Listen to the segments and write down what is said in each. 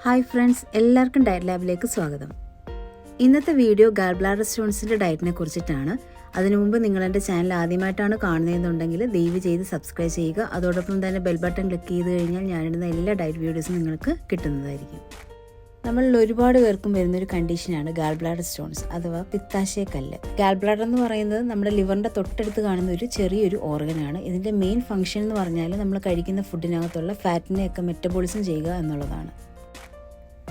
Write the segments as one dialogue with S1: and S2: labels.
S1: Hi friends, എല്ലാവർക്കും diet ലാബിലേക്ക് സ്വാഗതം. ഇന്നത്തെ വീഡിയോ ഗാൾ ബ്ലാഡർ സ്റ്റോൺസിൻ്റെ ഡയറ്റിനെ കുറിച്ചിട്ടാണ്. അതിനു മുമ്പ് നിങ്ങൾ എൻ്റെ ചാനൽ ആദ്യമായിട്ടാണ് കാണുന്നതെന്നുണ്ടെങ്കിൽ ദയവ് ചെയ്ത് സബ്സ്ക്രൈബ് ചെയ്യുക. അതോടൊപ്പം തന്നെ ബെൽ ബട്ടൺ ക്ലിക്ക് ചെയ്ത് കഴിഞ്ഞാൽ ഞാനിടുന്ന എല്ലാ ഡയറ്റ് വീഡിയോസും നിങ്ങൾക്ക് കിട്ടുന്നതായിരിക്കും. നമ്മളിൽ ഒരുപാട് പേർക്കും വരുന്നൊരു കണ്ടീഷനാണ് ഗാൾ ബ്ലാഡർ സ്റ്റോൺസ് അഥവാ പിത്താശയക്കല്ല്. ഗാൾ ബ്ലാഡർ എന്ന് പറയുന്നത് നമ്മുടെ ലിവറിൻ്റെ തൊട്ടടുത്ത് കാണുന്ന ഒരു ചെറിയൊരു ഓർഗനാണ്. ഇതിൻ്റെ മെയിൻ ഫംഗ്ഷൻ എന്ന് പറഞ്ഞാൽ നമ്മൾ കഴിക്കുന്ന ഫുഡിനകത്തുള്ള ഫാറ്റിനെയൊക്കെ മെറ്റബോളിസം ചെയ്യുക എന്നുള്ളതാണ്.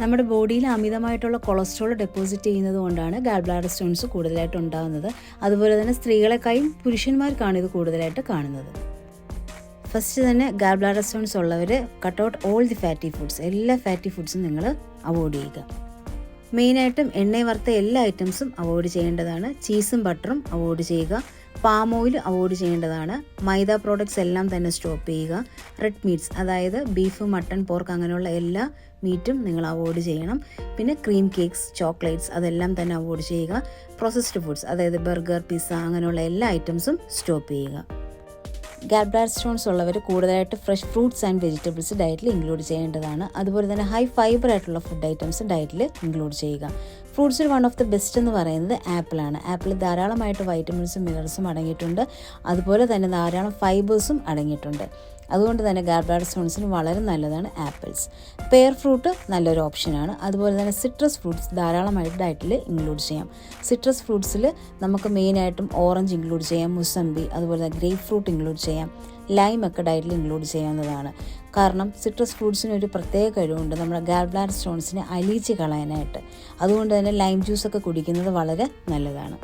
S1: നമ്മുടെ ബോഡിയിൽ അമിതമായിട്ടുള്ള കൊളസ്ട്രോൾ ഡെപ്പോസിറ്റ് ചെയ്യുന്നത് കൊണ്ടാണ് ഗാൾ ബ്ലാഡർ സ്റ്റോൺസ് കൂടുതലായിട്ട് ഉണ്ടാകുന്നത്. അതുപോലെ തന്നെ സ്ത്രീകളെക്കാളും പുരുഷന്മാർക്കാണ് ഇത് കൂടുതലായിട്ട് കാണുന്നത്. ഫസ്റ്റ് തന്നെ ഗാൾ ബ്ലാഡർ സ്റ്റോൺസ് ഉള്ളവർ cut out all the fatty foods. എല്ലാ ഫാറ്റി ഫുഡ്സും നിങ്ങൾ അവോയ്ഡ് ചെയ്യുക. മെയിനായിട്ടും എണ്ണ വറുത്ത എല്ലാ ഐറ്റംസും അവോയ്ഡ് ചെയ്യേണ്ടതാണ്. ചീസും ബട്ടറും അവോയ്ഡ് ചെയ്യുക. പാം ഓയിൽ അവോയ്ഡ് ചെയ്യേണ്ടതാണ്. മൈദ പ്രോഡക്ട്സ് എല്ലാം തന്നെ സ്റ്റോപ്പ് ചെയ്യുക. റെഡ് മീറ്റ്സ്, അതായത് ബീഫ്, മട്ടൺ, പോർക്ക് അങ്ങനെയുള്ള എല്ലാ മീറ്റും നിങ്ങൾ അവോയ്ഡ് ചെയ്യണം. പിന്നെ ക്രീം കേക്ക്സ്, ചോക്ലേറ്റ്സ് അതെല്ലാം തന്നെ അവോയ്ഡ് ചെയ്യുക. പ്രോസസ്ഡ് ഫുഡ്സ്, അതായത് ബർഗർ, പിസ്സ അങ്ങനെയുള്ള എല്ലാ ഐറ്റംസും സ്റ്റോപ്പ് ചെയ്യുക. ഗാൾ ബ്ലാഡർ സ്റ്റോൺസ് ഉള്ളവർ കൂടുതലായിട്ട് ഫ്രഷ് ഫ്രൂട്ട്സ് ആൻഡ് വെജിറ്റബിൾസ് ഡയറ്റിൽ ഇൻക്ലൂഡ് ചെയ്യേണ്ടതാണ്. അതുപോലെ തന്നെ ഹൈ ഫൈബർ ആയിട്ടുള്ള ഫുഡ് ഐറ്റംസ് ഡയറ്റിൽ ഇൻക്ലൂഡ് ചെയ്യുക. ഫ്രൂട്ട്സിൽ വൺ ഓഫ് ദി ബെസ്റ്റ് എന്ന് പറയുന്നത് ആപ്പിളാണ്. ആപ്പിളിൽ ധാരാളമായിട്ട് വൈറ്റമിൻസും മിനറൽസും അടങ്ങിയിട്ടുണ്ട്. അതുപോലെ തന്നെ ധാരാളം ഫൈബേഴ്സും അടങ്ങിയിട്ടുണ്ട്. അതുകൊണ്ട് തന്നെ ഗാൾ ബ്ലാഡർ സ്റ്റോൺസിന് വളരെ നല്ലതാണ് ആപ്പിൾസ്. പെയർ ഫ്രൂട്ട് നല്ലൊരു ഓപ്ഷനാണ്. അതുപോലെ തന്നെ സിട്രസ് ഫ്രൂട്ട്സ് ധാരാളമായിട്ട് ഡയറ്റിൽ ഇൻക്ലൂഡ് ചെയ്യാം. സിട്രസ് ഫ്രൂട്ട്സിൽ നമുക്ക് മെയിനായിട്ടും ഓറഞ്ച് ഇൻക്ലൂഡ് ചെയ്യാം, മുസംബി, അതുപോലെ തന്നെ ഗ്രേപ്പ് ഫ്രൂട്ട് ഇൻക്ലൂഡ് ചെയ്യാം, ലൈമൊക്കെ ഡയറ്റിൽ ഇൻക്ലൂഡ് ചെയ്യാവുന്നതാണ്. കാരണം സിട്രസ് ഫ്രൂട്ട്സിന് ഒരു പ്രത്യേക കഴിവുണ്ട് നമ്മുടെ ഗാൾ ബ്ലാഡർ സ്റ്റോൺസിനെ അലിയിച്ച് കളയാനായിട്ട്. അതുകൊണ്ട് തന്നെ ലൈം ജ്യൂസൊക്കെ കുടിക്കുന്നത് വളരെ നല്ലതാണ്.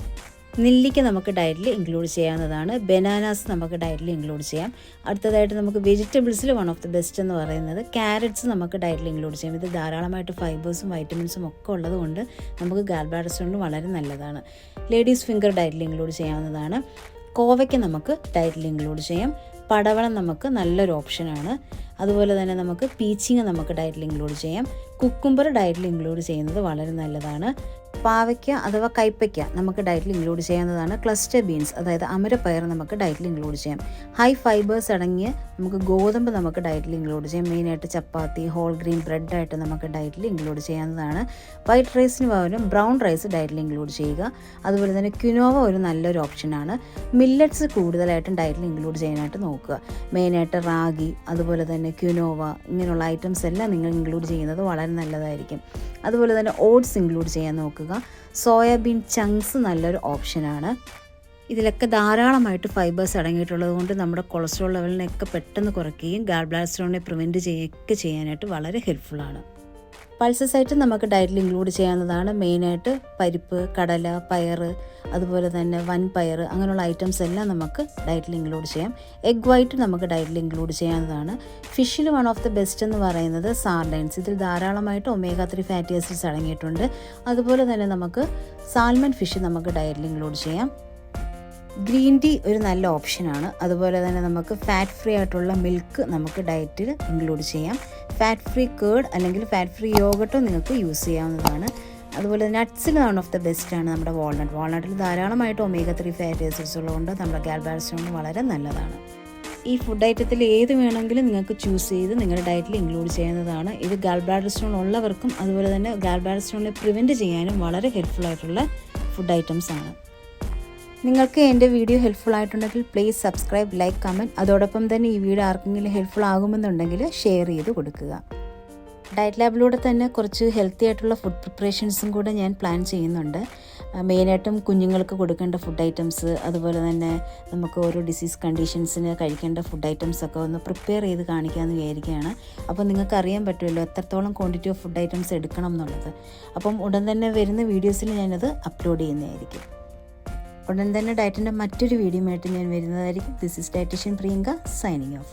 S1: നെല്ലിക്ക നമുക്ക് ഡയറ്റിൽ ഇൻക്ലൂഡ് ചെയ്യാവുന്നതാണ്. ബനാനാസ് നമുക്ക് ഡയറ്റിൽ ഇൻക്ലൂഡ് ചെയ്യാം. അടുത്തതായിട്ട് നമുക്ക് വെജിറ്റബിൾസിൽ വൺ ഓഫ് ദി ബെസ്റ്റ് എന്ന് പറയുന്നത് ക്യാരറ്റ്സ് നമുക്ക് ഡയറ്റിൽ ഇൻക്ലൂഡ് ചെയ്യാം. ഇത് ധാരാളമായിട്ട് ഫൈബേഴ്സും വൈറ്റമിൻസും ഒക്കെ ഉള്ളതുകൊണ്ട് നമുക്ക് ഗാൾ ബ്ലാഡർ സ്റ്റോണിന് വളരെ നല്ലതാണ്. ലേഡീസ് ഫിംഗർ ഡയറ്റിൽ ഇൻക്ലൂഡ് ചെയ്യാവുന്നതാണ്. കോവയ്ക്ക് നമുക്ക് ഡയറ്റിൽ ഇൻക്ലൂഡ് ചെയ്യാം. പടവളം നമുക്ക് നല്ലൊരു ഓപ്ഷനാണ്. അതുപോലെ തന്നെ നമുക്ക് പീച്ചിങ് നമുക്ക് ഡയറ്റിൽ ഇൻക്ലൂഡ് ചെയ്യാം. കുക്കുംബർ ഡയറ്റിൽ ഇൻക്ലൂഡ് ചെയ്യുന്നത് വളരെ നല്ലതാണ്. പാവയ്ക്ക അഥവാ കൈപ്പയ്ക്ക നമുക്ക് ഡയറ്റിൽ ഇൻക്ലൂഡ് ചെയ്യാവുന്നതാണ്. ക്ലസ്റ്റർ ബീൻസ്, അതായത് അമരപ്പയർ നമുക്ക് ഡയറ്റിൽ ഇൻക്ലൂഡ് ചെയ്യാം. ഹൈ ഫൈബേഴ്സ് അടങ്ങിയ നമുക്ക് ഗോതമ്പ് നമുക്ക് ഡയറ്റിൽ ഇൻക്ലൂഡ് ചെയ്യാം. മെയിനായിട്ട് ചപ്പാത്തി, ഹോൾ ഗ്രീൻ ബ്രെഡായിട്ട് നമുക്ക് ഡയറ്റിൽ ഇൻക്ലൂഡ് ചെയ്യാവുന്നതാണ്. വൈറ്റ് റൈസിന് പകരം ബ്രൗൺ റൈസ് ഡയറ്റിൽ ഇൻക്ലൂഡ് ചെയ്യുക. അതുപോലെ തന്നെ ക്വിനോവ ഒരു നല്ലൊരു ഓപ്ഷനാണ്. മില്ലറ്റ്സ് കൂടുതലായിട്ടും ഡയറ്റിൽ ഇൻക്ലൂഡ് ചെയ്യാനായിട്ട് നോക്കുക. മെയിനായിട്ട് റാഗി, അതുപോലെ തന്നെ ക്വിനോവ ഇങ്ങനെയുള്ള ഐറ്റംസ് എല്ലാം നിങ്ങൾ ഇൻക്ലൂഡ് ചെയ്യുന്നത് വളരെ നല്ലതായിരിക്കും. അതുപോലെ തന്നെ ഓട്സ് ഇൻക്ലൂഡ് ചെയ്യാൻ നോക്കുക. സോയാബീൻ ചങ്ക്സ് നല്ലൊരു ഓപ്ഷനാണ്. ഇതിലൊക്കെ ധാരാളമായിട്ട് ഫൈബേഴ്സ് അടങ്ങിയിട്ടുള്ളത് കൊണ്ട് നമ്മുടെ കൊളസ്ട്രോൾ ലെവലിനെയൊക്കെ പെട്ടെന്ന് കുറയ്ക്കുകയും ഗാൾ ബ്ലാഡർ സ്റ്റോണിനെ പ്രിവെൻറ്റ് ചെയ്യുകയൊക്കെ ചെയ്യാനായിട്ട് വളരെ ഹെൽപ്ഫുള്ളാണ്. പൾസസ് ആയിട്ട് നമുക്ക് ഡയറ്റിൽ ഇൻക്ലൂഡ് ചെയ്യാവുന്നതാണ്. മെയിനായിട്ട് പരിപ്പ്, കടല, പയർ, അതുപോലെ തന്നെ വൻപയർ അങ്ങനെയുള്ള ഐറ്റംസ് എല്ലാം നമുക്ക് ഡയറ്റിൽ ഇൻക്ലൂഡ് ചെയ്യാം. എഗ് വൈറ്റ് നമുക്ക് ഡയറ്റിൽ ഇൻക്ലൂഡ് ചെയ്യാവുന്നതാണ്. ഫിഷിൽ വൺ ഓഫ് ദി ബെസ്റ്റ് എന്ന് പറയുന്നത് സാർഡൈൻസ്. ഇതിൽ ധാരാളമായിട്ട് ഒമേഗ 3 ഫാറ്റി ആസിഡ്സ് അടങ്ങിയിട്ടുണ്ട്. അതുപോലെ തന്നെ നമുക്ക് സാൽമൺ ഫിഷ് നമുക്ക് ഡയറ്റിൽ ഇൻക്ലൂഡ് ചെയ്യാം. ഗ്രീൻ ടീ ഒരു നല്ല ഓപ്ഷനാണ്. അതുപോലെ തന്നെ നമുക്ക് ഫാറ്റ് ഫ്രീ ആയിട്ടുള്ള മിൽക്ക് നമുക്ക് ഡയറ്റിൽ ഇൻക്ലൂഡ് ചെയ്യാം. ഫാറ്റ് ഫ്രീ കേർഡ് അല്ലെങ്കിൽ ഫാറ്റ് ഫ്രീ യോഗട്ടോ നിങ്ങൾക്ക് യൂസ് ചെയ്യാവുന്നതാണ്. അതുപോലെ നട്ട്സിൽ വൺ ഓഫ് ദി ബെസ്റ്റാണ് നമ്മുടെ വാൾനട്ട്. വാൾനട്ടിൽ ധാരാളമായിട്ട് ഒമേഗ 3 ഫാറ്റി ആസിഡ്സ് ഉള്ളതുകൊണ്ട് നമ്മുടെ ഗാൾ ബ്ലാഡർ സ്റ്റോണിന് വളരെ നല്ലതാണ്. ഈ ഫുഡ് ഐറ്റത്തിൽ ഏത് വേണമെങ്കിലും നിങ്ങൾക്ക് ചൂസ് ചെയ്ത് നിങ്ങളുടെ ഡയറ്റിൽ ഇൻക്ലൂഡ് ചെയ്യുന്നതാണ്. ഇത് ഗാൾ ബ്ലാഡർ സ്റ്റോൺ ഉള്ളവർക്കും അതുപോലെ തന്നെ ഗാൾ ബ്ലാഡർ സ്റ്റോണിനെ പ്രിവെൻറ്റ് ചെയ്യാനും വളരെ ഹെൽപ്ഫുൾ ആയിട്ടുള്ള ഫുഡ് ഐറ്റംസ് ആണ്. നിങ്ങൾക്ക് എൻ്റെ വീഡിയോ ഹെൽപ്ഫുൾ ആയിട്ടുണ്ടെങ്കിൽ പ്ലീസ് സബ്സ്ക്രൈബ്, ലൈക്ക്, കമൻറ്റ്. അതോടൊപ്പം തന്നെ ഈ വീഡിയോ ആർക്കെങ്കിലും ഹെൽപ്ഫുൾ ആകുമെന്നുണ്ടെങ്കിൽ ഷെയർ ചെയ്ത് കൊടുക്കുക. ഡയറ്റ് ലാബിലൂടെ തന്നെ കുറച്ച് ഹെൽത്തി ആയിട്ടുള്ള ഫുഡ് പ്രിപ്പറേഷൻസും കൂടെ ഞാൻ പ്ലാൻ ചെയ്യുന്നുണ്ട്. മെയിനായിട്ടും കുഞ്ഞുങ്ങൾക്ക് കൊടുക്കേണ്ട ഫുഡ് ഐറ്റംസ്, അതുപോലെ തന്നെ നമുക്ക് ഓരോ ഡിസീസ് കണ്ടീഷൻസിന് കഴിക്കേണ്ട ഫുഡ് ഐറ്റംസ് ഒക്കെ ഒന്ന് പ്രിപ്പയർ ചെയ്ത് കാണിക്കാമെന്ന് വിചാരിക്കുകയാണ്. അപ്പോൾ നിങ്ങൾക്ക് അറിയാൻ പറ്റുമല്ലോ എത്രത്തോളം ക്വാണ്ടിറ്റി ഓഫ് ഫുഡ് ഐറ്റംസ് എടുക്കണം എന്നുള്ളത്. അപ്പം ഉടൻ തന്നെ വരുന്ന വീഡിയോസിൽ ഞാനത് അപ്ലോഡ് ചെയ്യുന്നതായിരിക്കും. ഉടൻ തന്നെ ഡയറ്റിൻ്റെ മറ്റൊരു വീഡിയോ ആയിട്ട് ഞാൻ വരുന്നതായിരിക്കും. This is dietitian Priyanka signing of.